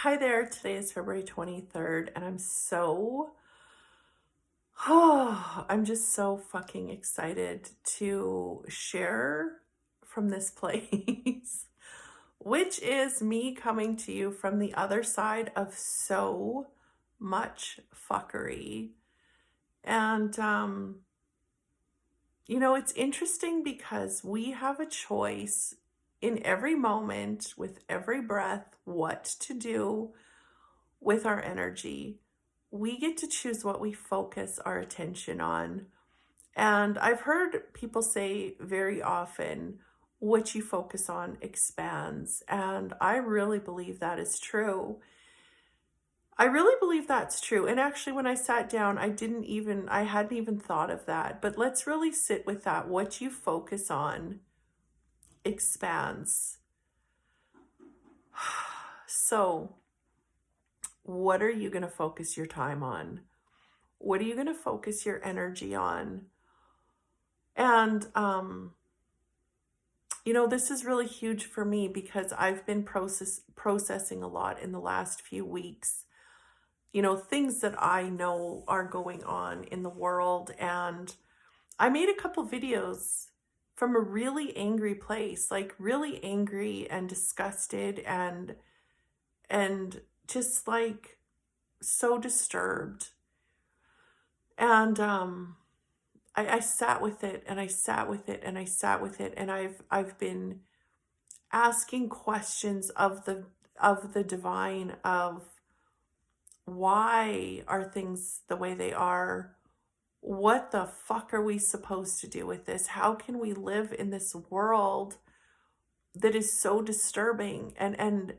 Hi there. Today is February 23rd, and I'm just so fucking excited to share from this place, which is me coming to you from the other side of so much fuckery. And, it's interesting because we have a choice in every moment, with every breath, what to do with our energy. We get to choose what we focus our attention on. And I've heard people say very often, what you focus on expands. And I really believe that is true. I really believe that's true. And actually, when I sat down, I hadn't even thought of that. But let's really sit with that. What you focus on expands. So, what are you going to focus your time on? What are you going to focus your energy on? And, this is really huge for me because I've been processing a lot in the last few weeks, things that I know are going on in the world. And I made a couple videos from a really angry place, like really angry and disgusted and just like so disturbed. And I sat with it and I sat with it and I sat with it, and I've been asking questions of the divine, of why are things the way they are? What the fuck are we supposed to do with this? How can we live in this world that is so disturbing and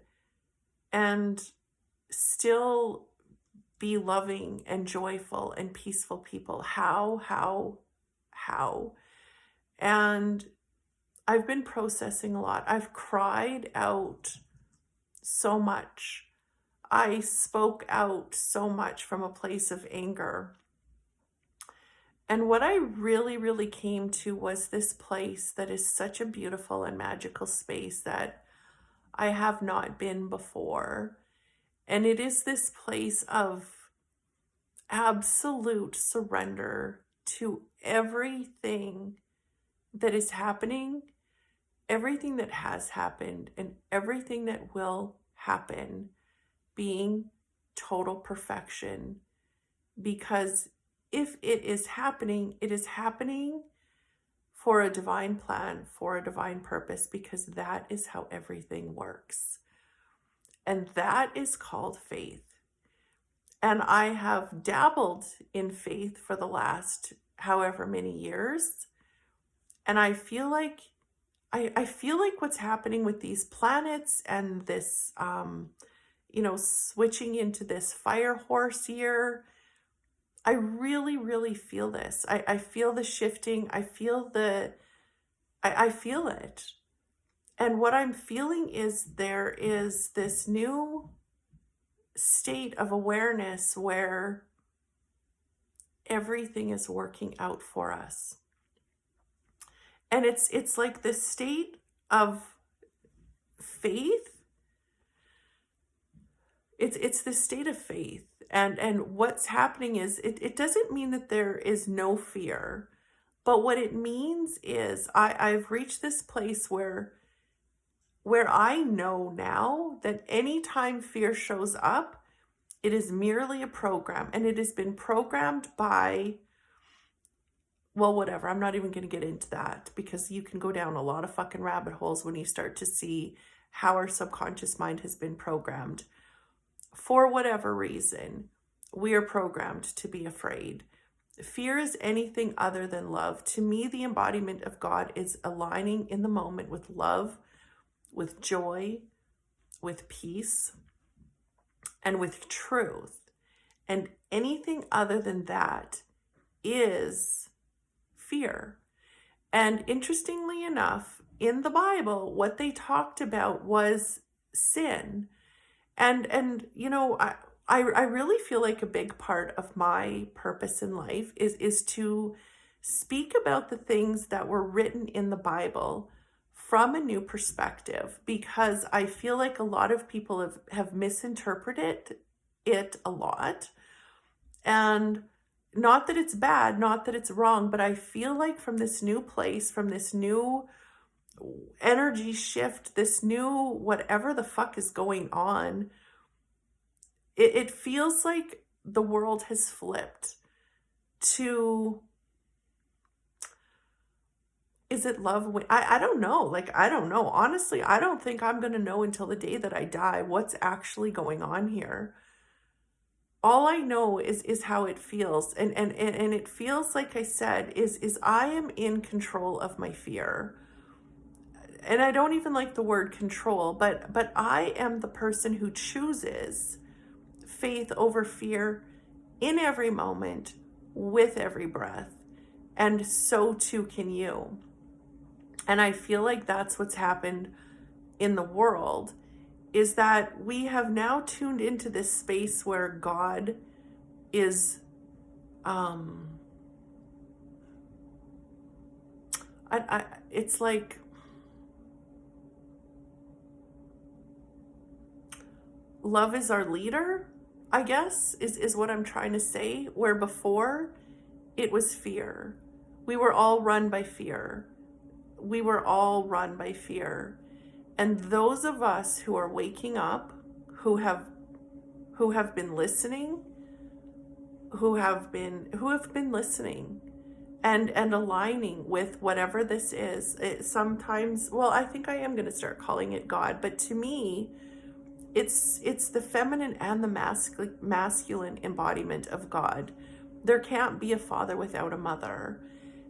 still be loving and joyful and peaceful people? How? And I've been processing a lot. I've cried out so much. I spoke out so much from a place of anger. And what I really, really came to was this place that is such a beautiful and magical space that I have not been before. And it is this place of absolute surrender to everything that is happening, everything that has happened, and everything that will happen, being total perfection. Because if it is happening for a divine plan, for a divine purpose, because that is how everything works. And that is called faith. And I have dabbled in faith for the last however many years. And I feel like what's happening with these planets and this, switching into this fire horse year, I really, really feel this. I feel the shifting. I feel it. And what I'm feeling is there is this new state of awareness where everything is working out for us. And it's like this state of faith. It's this state of faith. And what's happening is it doesn't mean that there is no fear, but what it means is I've reached this place where I know now that anytime fear shows up, it is merely a program, and it has been programmed by, well, whatever. I'm not even going to get into that because you can go down a lot of fucking rabbit holes when you start to see how our subconscious mind has been programmed. For whatever reason, we are programmed to be afraid. Fear is anything other than love. To me, the embodiment of God is aligning in the moment with love, with joy, with peace, and with truth. And anything other than that is fear. And interestingly enough, in the Bible, what they talked about was sin. And I really feel like a big part of my purpose in life is to speak about the things that were written in the Bible from a new perspective, because I feel like a lot of people have misinterpreted it a lot. And not that it's bad, not that it's wrong, but I feel like from this new place, from this new energy shift, this new whatever the fuck is going on, it feels like the world has flipped to, is it love? I don't know. Like, I don't know. Honestly, I don't think I'm going to know until the day that I die what's actually going on here. All I know is how it feels. And it feels, like I said, is I am in control of my fear. And I don't even like the word control, but I am the person who chooses faith over fear in every moment, with every breath. And so too can you. And I feel like that's what's happened in the world, is that we have now tuned into this space where God is, it's like, love is our leader, I guess, is what I'm trying to say, where before it was fear. We were all run by fear. We were all run by fear. And those of us who are waking up, who have been listening, who have been listening and aligning with whatever this is. Sometimes, well, I think I am going to start calling it God, but to me, it's the feminine and the masculine embodiment of God. There can't be a father without a mother.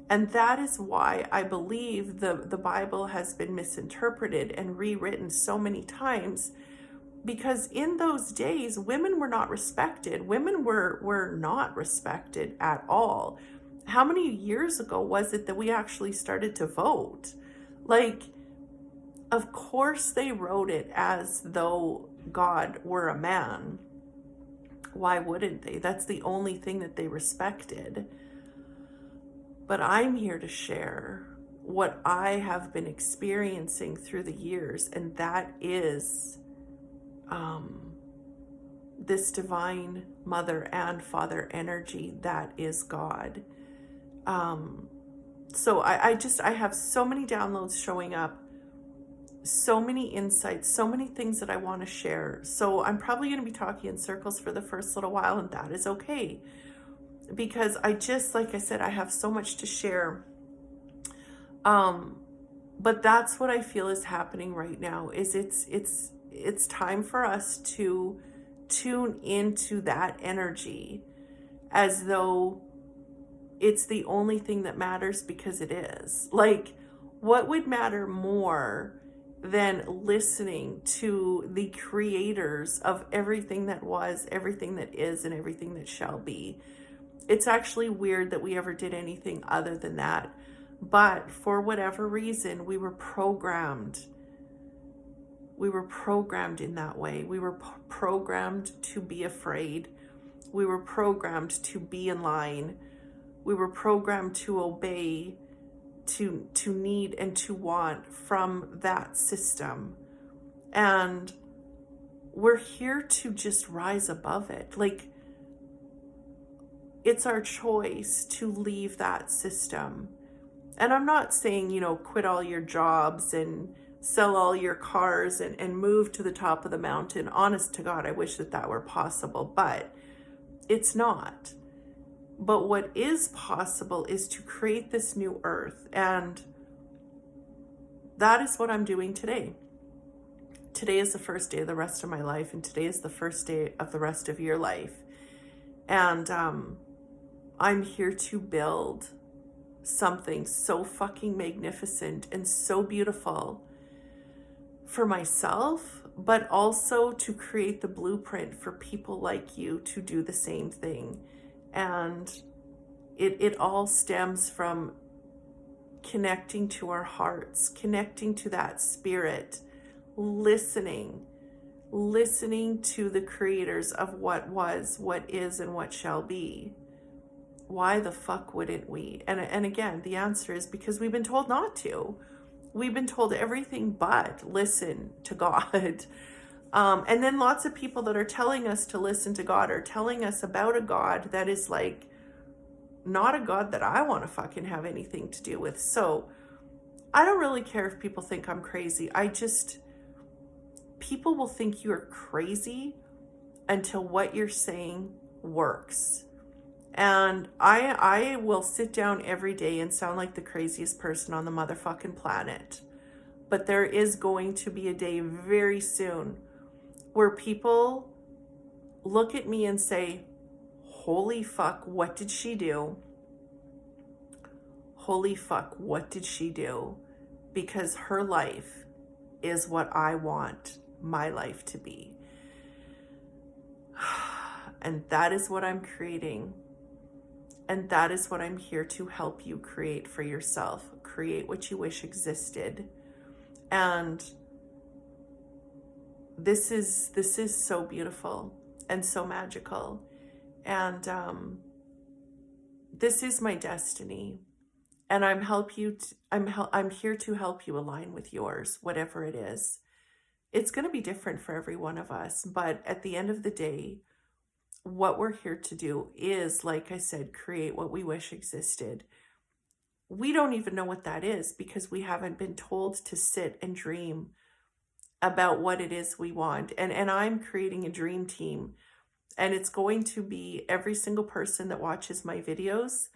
And that is why I believe the Bible has been misinterpreted and rewritten so many times, because in those days, women were not respected. Women were not respected at all. How many years ago was it that we actually started to vote? Like, of course they wrote it as though God were a man. Why wouldn't they? That's the only thing that they respected. But I'm here to share what I have been experiencing through the years, and that is this divine mother and father energy that is God. So I have so many downloads showing up, so many insights, so many things that I want to share. So I'm probably going to be talking in circles for the first little while, and that is okay. Because like I said, I have so much to share. But that's what I feel is happening right now, is it's time for us to tune into that energy as though it's the only thing that matters, because it is. Like, what would matter more than listening to the creators of everything that was, everything that is, and everything that shall be? It's actually weird that we ever did anything other than that. But for whatever reason, we were programmed. We were programmed in that way. We were programmed to be afraid. We were programmed to be in line. We were programmed to obey, to need and to want from that system. And we're here to just rise above it. Like, it's our choice to leave that system. And I'm not saying, quit all your jobs and sell all your cars and move to the top of the mountain. Honest to God, I wish that were possible, but it's not. But what is possible is to create this new earth. And that is what I'm doing today. Today is the first day of the rest of my life, and today is the first day of the rest of your life. And I'm here to build something so fucking magnificent and so beautiful for myself, but also to create the blueprint for people like you to do the same thing. And it all stems from connecting to our hearts, connecting to that spirit, listening to the creators of what was, what is, and what shall be. Why the fuck wouldn't we? And again, the answer is because we've been told not to. we've been told everything but listen to God. And then lots of people that are telling us to listen to God are telling us about a God that is like not a God that I want to fucking have anything to do with. So I don't really care if people think I'm crazy. People will think you're crazy until what you're saying works. And I will sit down every day and sound like the craziest person on the motherfucking planet. But there is going to be a day very soon where people look at me and say, holy fuck, what did she do? Holy fuck, what did she do? Because her life is what I want my life to be. And that is what I'm creating. And that is what I'm here to help you create for yourself. Create what you wish existed. And this is so beautiful and so magical. And this is my destiny. And I'm here to help you align with yours, whatever it is. It's going to be different for every one of us, but at the end of the day, what we're here to do is, like I said, create what we wish existed. We don't even know what that is because we haven't been told to sit and dream about what it is we want. And I'm creating a dream team, and it's going to be every single person that watches my videos.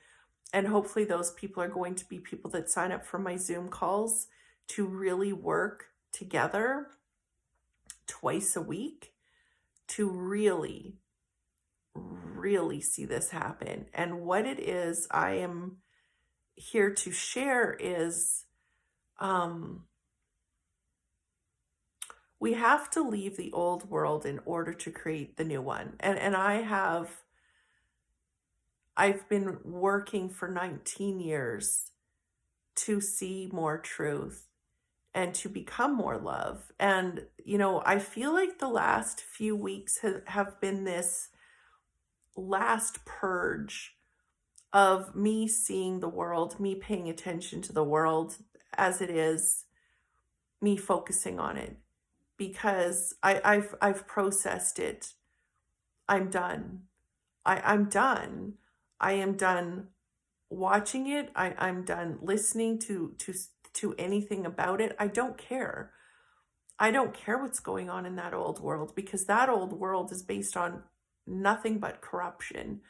And hopefully those people are going to be people that sign up for my Zoom calls to really work together twice a week to really see this happen. And what it is I am here to share is we have to leave the old world in order to create the new one. And I've been working for 19 years to see more truth and to become more love. And, I feel like the last few weeks have been this last purge of me seeing the world, me paying attention to the world as it is, me focusing on it, because I've processed it. I'm done. I'm done. I am done watching it. I'm done listening to anything about it. I don't care. I don't care what's going on in that old world, because that old world is based on nothing but corruption.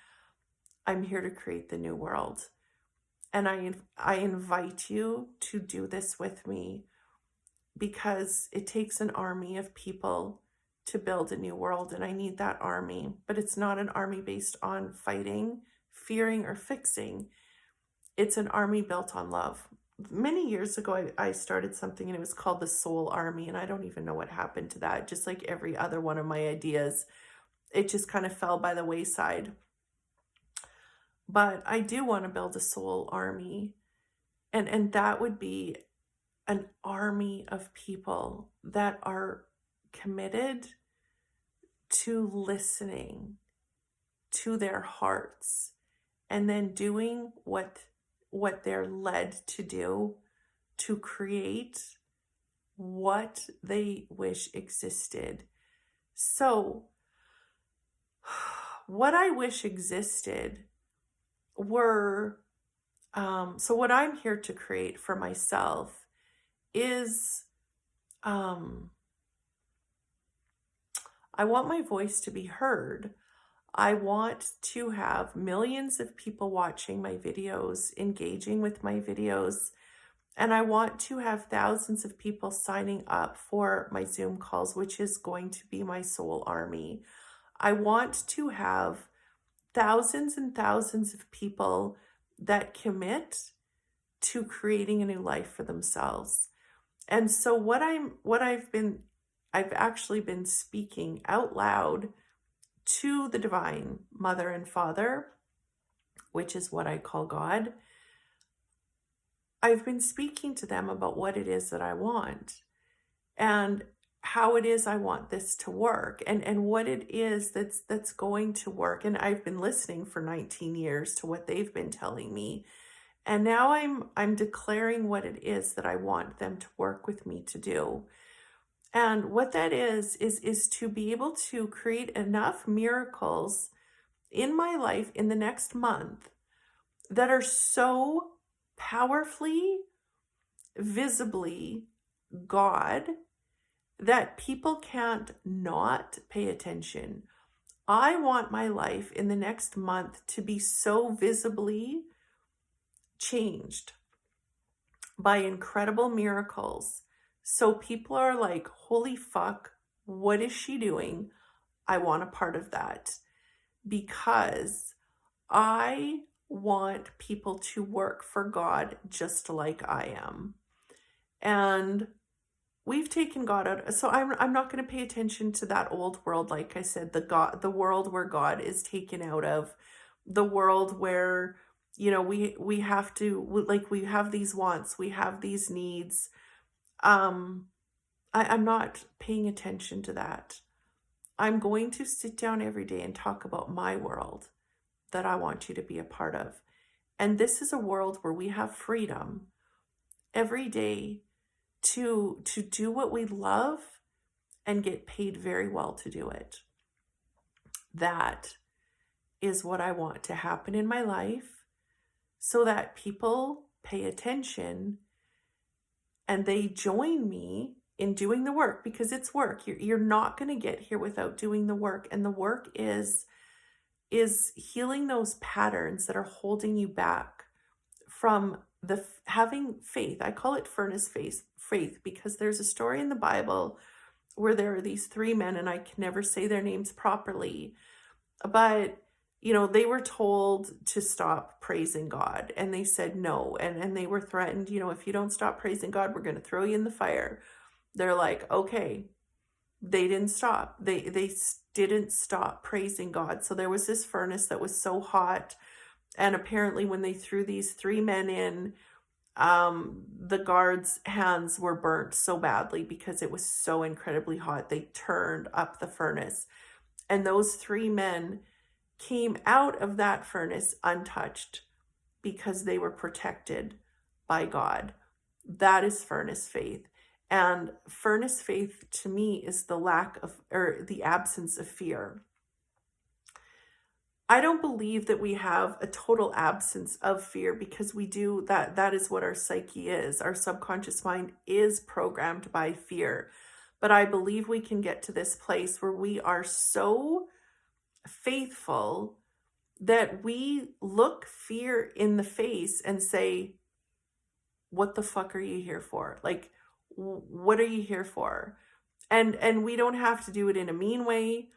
I'm here to create the new world. And I invite you to do this with me, because it takes an army of people to build a new world. And I need that army. But it's not an army based on fighting, fearing, or fixing. It's an army built on love. Many years ago, I started something and it was called the Soul Army. And I don't even know what happened to that. Just like every other one of my ideas, it just kind of fell by the wayside. But I do want to build a soul army. And that would be an army of people that are committed to listening to their hearts and then doing what they're led to do to create what they wish existed. So what I wish existed were, so what I'm here to create for myself is, I want my voice to be heard. I want to have millions of people watching my videos, engaging with my videos, and I want to have thousands of people signing up for my Zoom calls, which is going to be my soul army. I want to have thousands and thousands of people that commit to creating a new life for themselves. And so I've actually been speaking out loud to the Divine Mother and Father, which is what I call God. I've been speaking to them about what it is that I want and how it is I want this to work, and what it is that's going to work. And I've been listening for 19 years to what they've been telling me. And now I'm declaring what it is that I want them to work with me to do. And what that is to be able to create enough miracles in my life in the next month that are so powerfully, visibly God that people can't not pay attention. I want my life in the next month to be so visibly changed by incredible miracles. So people are like, holy fuck, what is she doing? I want a part of that because I want people to work for God just like I am. And we've taken God out. So I'm not going to pay attention to that old world. Like I said, the world where God is taken out of, the world where, we have to, like, we have these wants, we have these needs. I'm not paying attention to that. I'm going to sit down every day and talk about my world that I want you to be a part of. And this is a world where we have freedom every day to do what we love and get paid very well to do it. That is what I want to happen in my life so that people pay attention and they join me in doing the work, because it's work. You're not going to get here without doing the work. And the work is healing those patterns that are holding you back from having faith. I call it furnace faith because there's a story in the Bible where there are these three men, and I can never say their names properly, but they were told to stop praising God, and they said no, and they were threatened, if you don't stop praising God, we're going to throw you in the fire. They're like, okay. They didn't stop. They didn't stop praising God. So there was this furnace that was so hot, and apparently when they threw these three men in, the guards' hands were burnt so badly because it was so incredibly hot. They turned up the furnace, and those three men came out of that furnace untouched because they were protected by God. That is furnace faith. And furnace faith to me is the absence of fear. I don't believe that we have a total absence of fear, because we do that is what our psyche is. Our subconscious mind is programmed by fear. But I believe we can get to this place where we are so faithful that we look fear in the face and say, what the fuck are you here for? Like, what are you here for? And we don't have to do it in a mean way,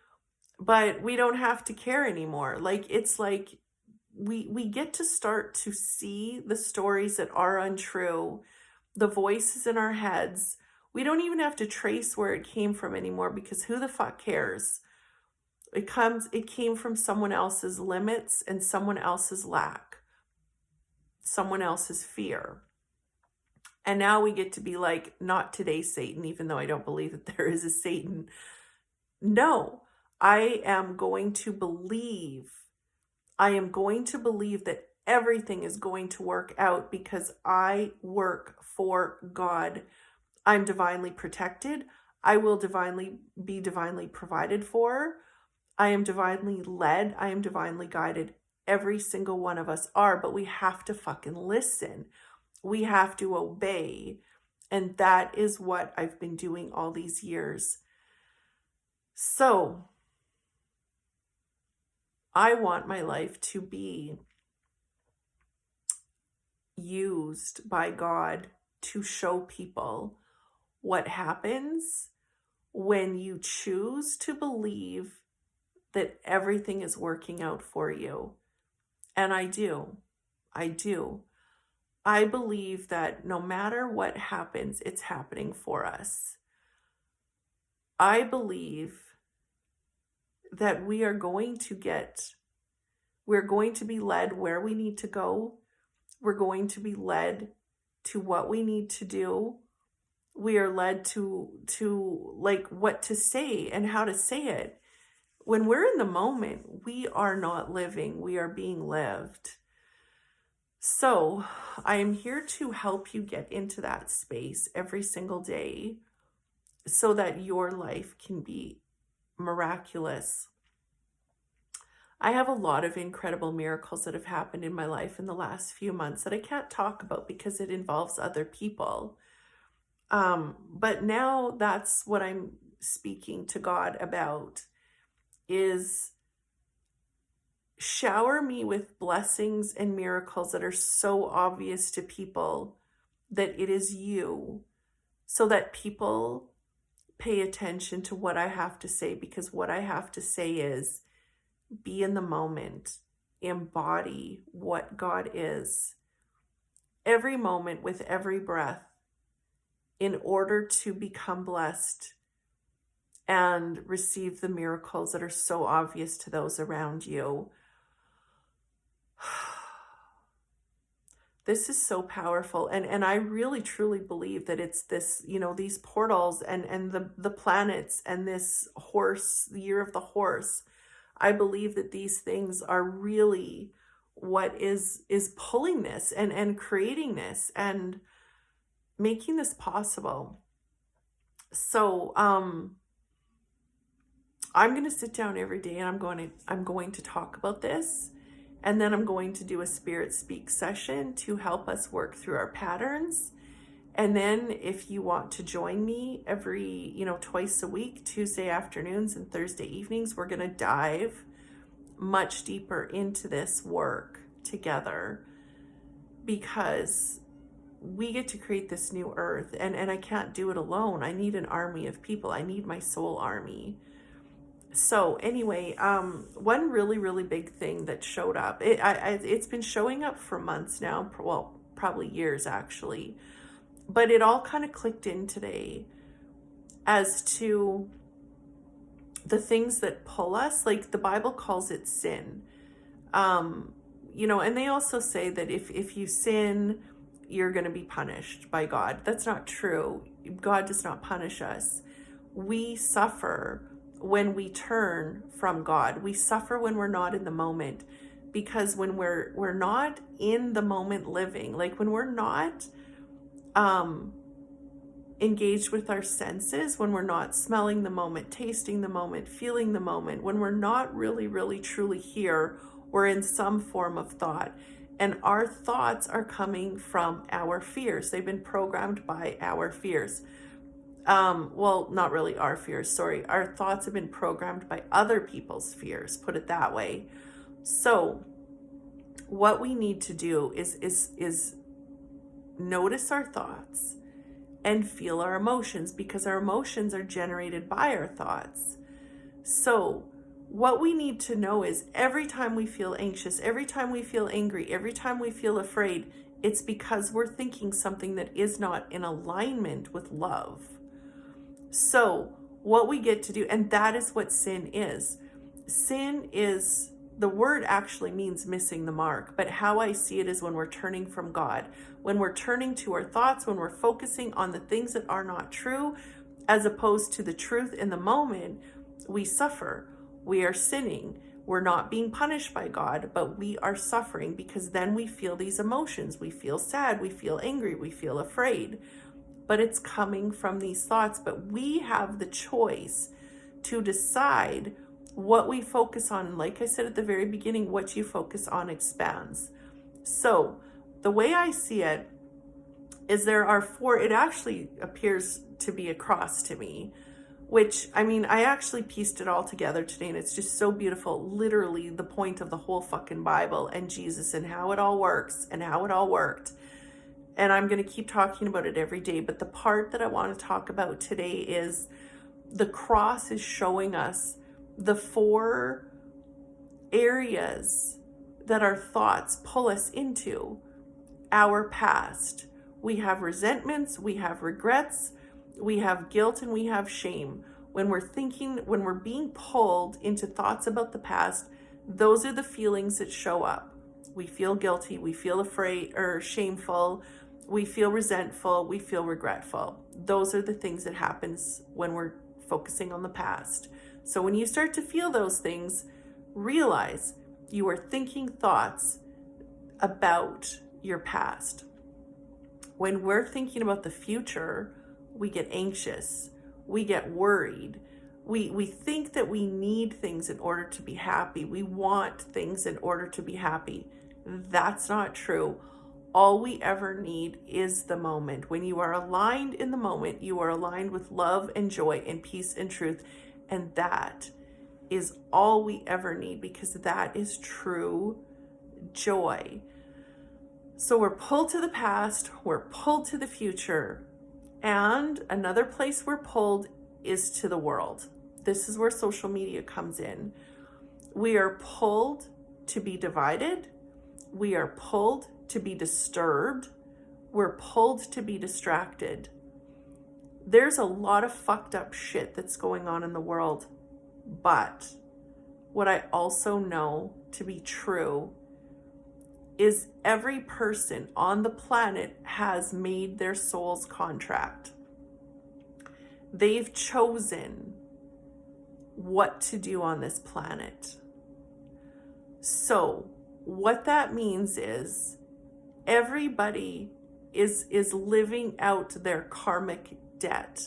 but we don't have to care anymore. Like, it's like we get to start to see the stories that are untrue, the voices in our heads. We don't even have to trace where it came from anymore, because who the fuck cares? It came from someone else's limits and someone else's lack, someone else's fear. And now we get to be like, not today, Satan, even though I don't believe that there is a Satan. No, I am going to believe that everything is going to work out because I work for God. I'm divinely protected. I will be divinely provided for. I am divinely led. I am divinely guided. Every single one of us are, but we have to fucking listen. We have to obey. And that is what I've been doing all these years. So I want my life to be used by God to show people what happens when you choose to believe that everything is working out for you. And I do. I believe that no matter what happens, it's happening for us. I believe that we're going to be led where we need to go. We're going to be led to what we need to do. We are led to like what to say and how to say it. When we're in the moment, we are not living, we are being lived. So I am here to help you get into that space every single day so that your life can be miraculous. I have a lot of incredible miracles that have happened in my life in the last few months that I can't talk about because it involves other people. But now that's what I'm speaking to God about, is shower me with blessings and miracles that are so obvious to people that it is you, so that people pay attention to what I have to say, because what I have to say is be in the moment, embody what God is every moment with every breath in order to become blessed and receive the miracles that are so obvious to those around you. This is so powerful. And I really truly believe that it's this, these portals and the planets and this horse, the year of the horse. I believe that these things are really what is pulling this and creating this and making this possible. So I'm going to sit down every day and I'm going to talk about this. And then I'm going to do a Spirit Speak session to help us work through our patterns. And then if you want to join me every, twice a week, Tuesday afternoons and Thursday evenings, we're going to dive much deeper into this work together, because we get to create this new earth, and I can't do it alone. I need an army of people. I need my soul army. So anyway, one really, really big thing that showed up, it's been showing up for months now, well, probably years actually, but it all kind of clicked in today as to the things that pull us. Like the Bible calls it sin. And they also say that if you sin, you're going to be punished by God. That's not true. God does not punish us. We suffer when we turn from God. We suffer when we're not in the moment, because when we're not in the moment living, like when we're not engaged with our senses, when we're not smelling the moment, tasting the moment, feeling the moment, when we're not really, really, truly here, we're in some form of thought. And our thoughts are coming from our fears. They've been programmed by our fears. Well, not really our fears, sorry. Our thoughts have been programmed by other people's fears, put it that way. So what we need to do is notice our thoughts and feel our emotions, because our emotions are generated by our thoughts. So what we need to know is every time we feel anxious, every time we feel angry, every time we feel afraid, it's because we're thinking something that is not in alignment with love. So what we get to do, and that is what sin is. Sin is, the word actually means missing the mark, but how I see it is when we're turning from God, when we're turning to our thoughts, when we're focusing on the things that are not true, as opposed to the truth in the moment, we suffer. We are sinning. We're not being punished by God, but we are suffering, because then we feel these emotions. We feel sad, we feel angry, we feel afraid. But it's coming from these thoughts. But we have the choice to decide what we focus on. Like I said at the very beginning, what you focus on expands. So the way I see it is there are four, it actually appears to be a cross to me, which, I actually pieced it all together today, and it's just so beautiful. Literally the point of the whole fucking Bible and Jesus and how it all works and how it all worked. And I'm going to keep talking about it every day. But the part that I want to talk about today is the cross is showing us the four areas that our thoughts pull us into. Our past. We have resentments, we have regrets, we have guilt, and we have shame. When we're being pulled into thoughts about the past, those are the feelings that show up. We feel guilty, we feel afraid or shameful, we feel resentful, we feel regretful. Those are the things that happens when we're focusing on the past. So when you start to feel those things, realize you are thinking thoughts about your past. When we're thinking about the future, we get anxious, we get worried. We think that we need things in order to be happy. We want things in order to be happy. That's not true. All we ever need is the moment. When you are aligned in the moment, you are aligned with love and joy and peace and truth. And that is all we ever need, because that is true joy. So we're pulled to the past, we're pulled to the future, and another place we're pulled is to the world. This is where social media comes in. We are pulled to be divided. We are pulled to be disturbed. We're pulled to be distracted. There's a lot of fucked up shit that's going on in the world. But what I also know to be true is every person on the planet has made their soul's contract. They've chosen what to do on this planet. So what that means is everybody is living out their karmic debt.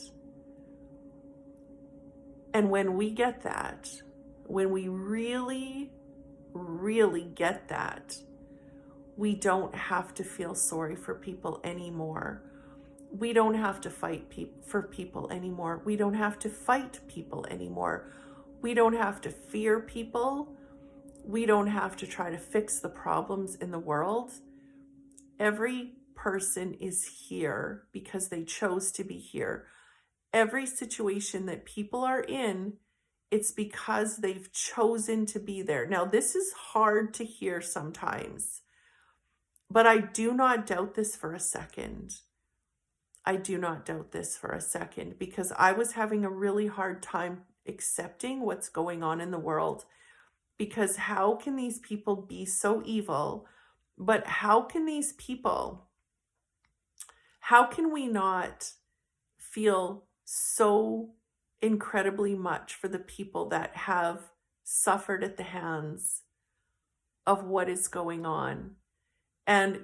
And when we get that, when we really, really get that, we don't have to feel sorry for people anymore. We don't have to fight for people anymore. We don't have to fight people anymore. We don't have to fear people. We don't have to try to fix the problems in the world. Every person is here because they chose to be here. Every situation that people are in, it's because they've chosen to be there. Now, this is hard to hear sometimes, but I do not doubt this for a second. I do not doubt this for a second, because I was having a really hard time accepting what's going on in the world. Because how can these people be so evil? But how can we not feel so incredibly much for the people that have suffered at the hands of what is going on? And,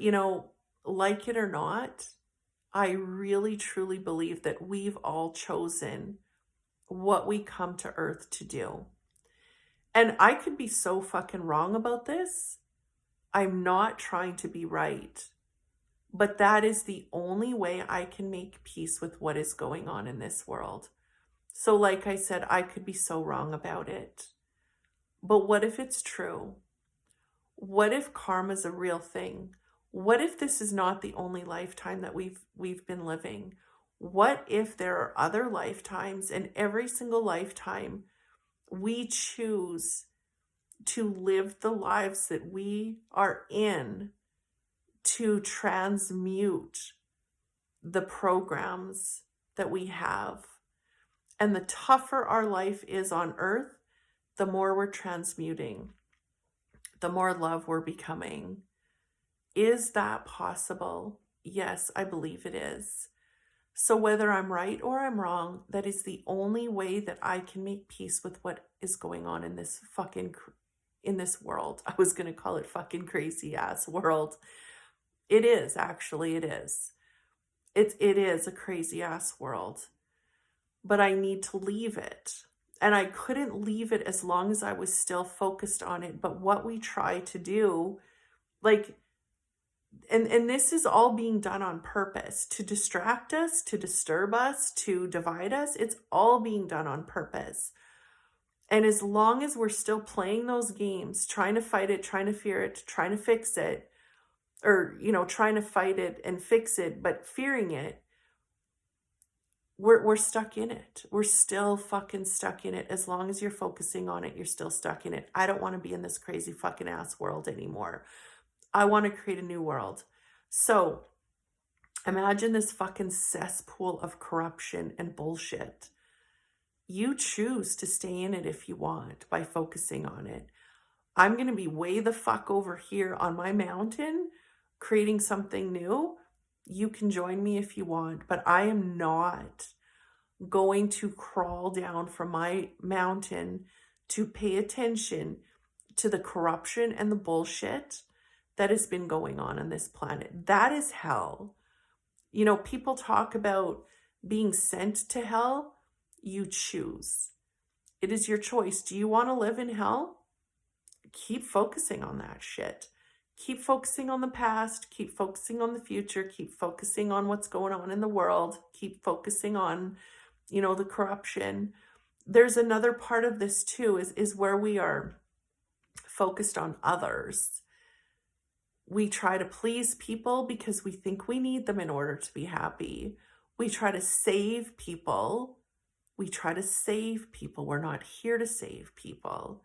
like it or not, I really truly believe that we've all chosen what we come to Earth to do. And I could be so fucking wrong about this. I'm not trying to be right. But that is the only way I can make peace with what is going on in this world. So like I said, I could be so wrong about it. But what if it's true? What if karma's a real thing? What if this is not the only lifetime that we've been living? What if there are other lifetimes, and every single lifetime we choose to live the lives that we are in to transmute the programs that we have? And the tougher our life is on Earth, the more we're transmuting, the more love we're becoming. Is that possible? Yes, I believe it is. So whether I'm right or I'm wrong, that is the only way that I can make peace with what is going on in this world. I was going to call it fucking crazy ass world. It is, actually, it is. It is a crazy ass world. But I need to leave it. And I couldn't leave it as long as I was still focused on it. But what we try to do, and this is all being done on purpose, to distract us, to disturb us, to divide us. It's all being done on purpose. And as long as we're still playing those games, trying to fight it, trying to fear it, trying to fix it, or, trying to fight it and fix it, but fearing it, we're stuck in it. We're still fucking stuck in it. As long as you're focusing on it, you're still stuck in it. I don't want to be in this crazy fucking ass world anymore. I want to create a new world. So imagine this fucking cesspool of corruption and bullshit. You choose to stay in it if you want by focusing on it. I'm going to be way the fuck over here on my mountain creating something new. You can join me if you want, but I am not going to crawl down from my mountain to pay attention to the corruption and the bullshit that has been going on this planet. That is hell. You know, people talk about being sent to hell. You choose. It is your choice. Do you want to live in hell? Keep focusing on that shit. Keep focusing on the past. Keep focusing on the future. Keep focusing on what's going on in the world. Keep focusing on, you know, the corruption. There's another part of this too, is where we are focused on others. We try to please people because we think we need them in order to be happy. We try to save people. We're not here to save people.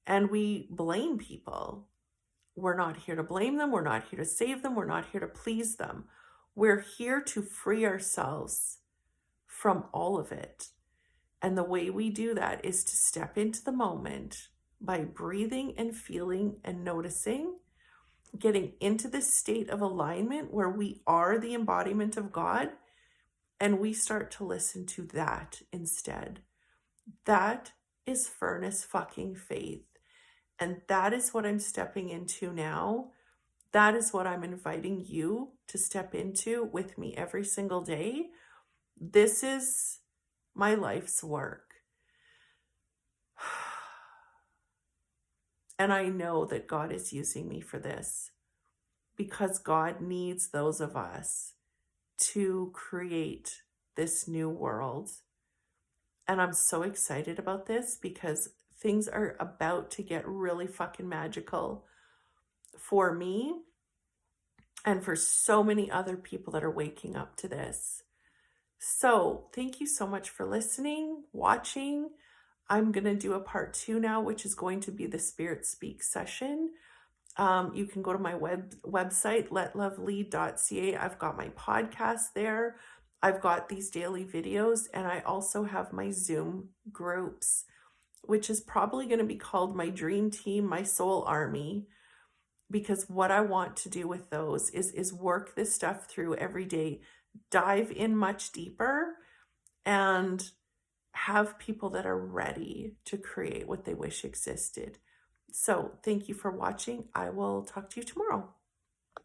And we blame people. We're not here to blame them. We're not here to save them. We're not here to please them. We're here to free ourselves from all of it. And the way we do that is to step into the moment by breathing and feeling and noticing, getting into this state of alignment where we are the embodiment of God, and we start to listen to that instead. That is furnace fucking faith. And that is what I'm stepping into now. That is what I'm inviting you to step into with me every single day. This is my life's work. And I know that God is using me for this because God needs those of us to create this new world. And I'm so excited about this because things are about to get really fucking magical for me and for so many other people that are waking up to this. So thank you so much for listening, watching. I'm going to do a part 2 now, which is going to be the Spirit Speak session. You can go to my website, letlovelead.ca. I've got my podcast there. I've got these daily videos, and I also have my Zoom groups, which is probably going to be called my dream team, my soul army, because what I want to do with those is work this stuff through every day, dive in much deeper, and have people that are ready to create what they wish existed. So thank you for watching. I will talk to you tomorrow.